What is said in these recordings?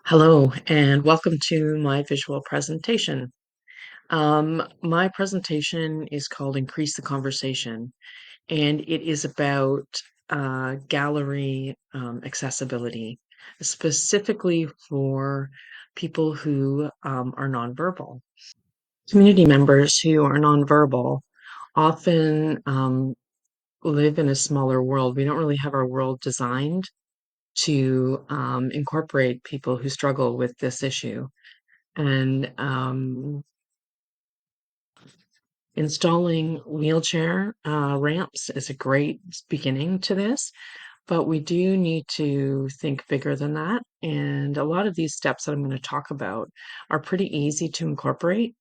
Hello, and welcome to my visual presentation. My presentation is called Increase the Conversation, and it is about gallery accessibility, specifically for people who are nonverbal. Community members who are nonverbal often live in a smaller world. We don't really have our world designed to incorporate people who struggle with this issue. And installing wheelchair ramps is a great beginning to this, but we do need to think bigger than that. And a lot of these steps that I'm going to talk about are pretty easy to incorporate.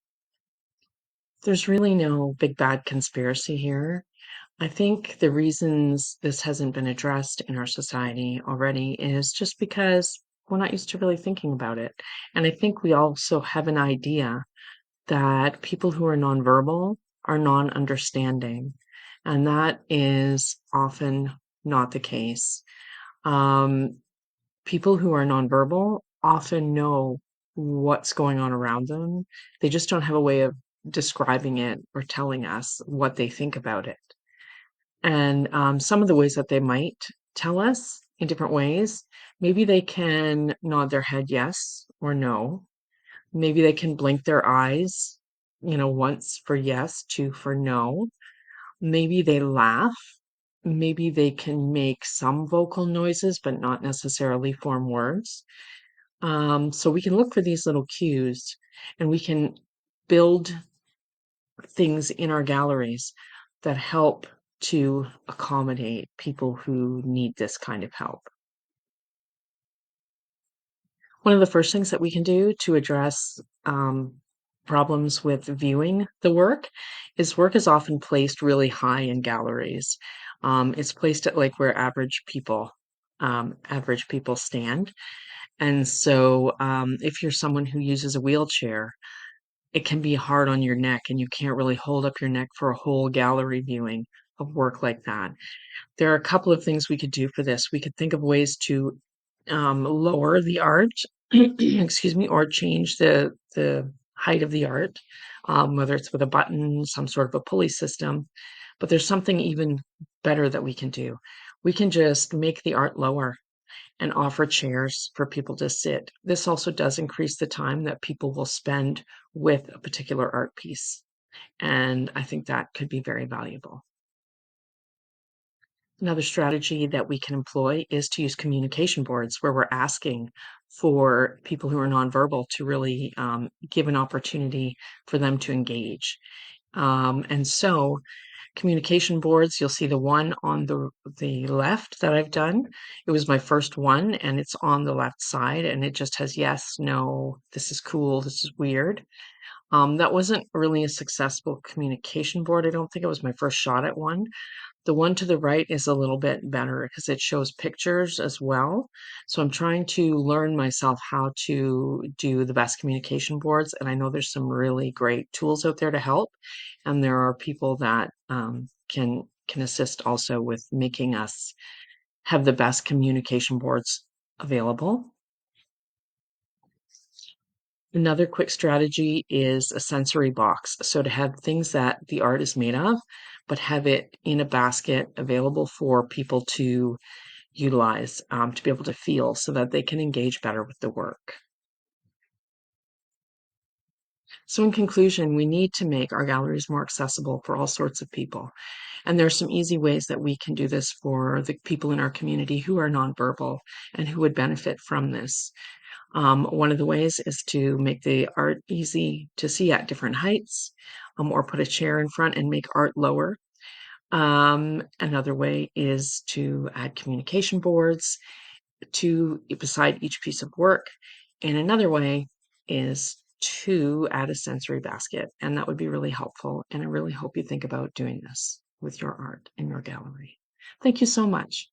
There's really no big bad conspiracy here. I think the reasons this hasn't been addressed in our society already is just because we're not used to really thinking about it. And I think we also have an idea that people who are nonverbal are non-understanding, and that is often not the case. Um, People who are nonverbal often know what's going on around them. They just don't have a way of describing it or telling us what they think about it. And some of the ways that they might tell us in different ways, maybe they can nod their head yes or no. Maybe they can blink their eyes, once for yes, two for no. Maybe they laugh. Maybe they can make some vocal noises, but not necessarily form words. So we can look for these little cues and we can build things in our galleries that help to accommodate people who need this kind of help. One of the first things that we can do to address problems with viewing the work is often placed really high in galleries. It's placed at like where average people stand. And so if you're someone who uses a wheelchair, it can be hard on your neck and you can't really hold up your neck for a whole gallery viewing of work like that. There are a couple of things we could do for this. We could think of ways to lower the art, excuse me, or change the height of the art, whether it's with a button, some sort of a pulley system. But there's something even better that we can do. We can just make the art lower and offer chairs for people to sit. This also does increase the time that people will spend with a particular art piece. And I think that could be very valuable. Another strategy that we can employ is to use communication boards where we're asking for people who are nonverbal to really give an opportunity for them to engage. And so communication boards, you'll see the one on the left that I've done. It was my first one and it's on the left side and it just has yes, no, this is cool, this is weird. That wasn't really a successful communication board. I don't think it was my first shot at one. The one to the right is a little bit better because it shows pictures as well. So I'm trying to learn myself how to do the best communication boards. And I know there's some really great tools out there to help. And there are people that can assist also with making us have the best communication boards available. Another quick strategy is a sensory box. So to have things that the art is made of, but have it in a basket available for people to utilize, to be able to feel so that they can engage better with the work. So in conclusion, we need to make our galleries more accessible for all sorts of people. And there are some easy ways that we can do this for the people in our community who are nonverbal and who would benefit from this. One of the ways is to make the art easy to see at different heights, or put a chair in front and make art lower. Another way is to add communication boards to beside each piece of work. And another way is to add a sensory basket, and that would be really helpful. And I really hope you think about doing this with your art in your gallery. Thank you so much.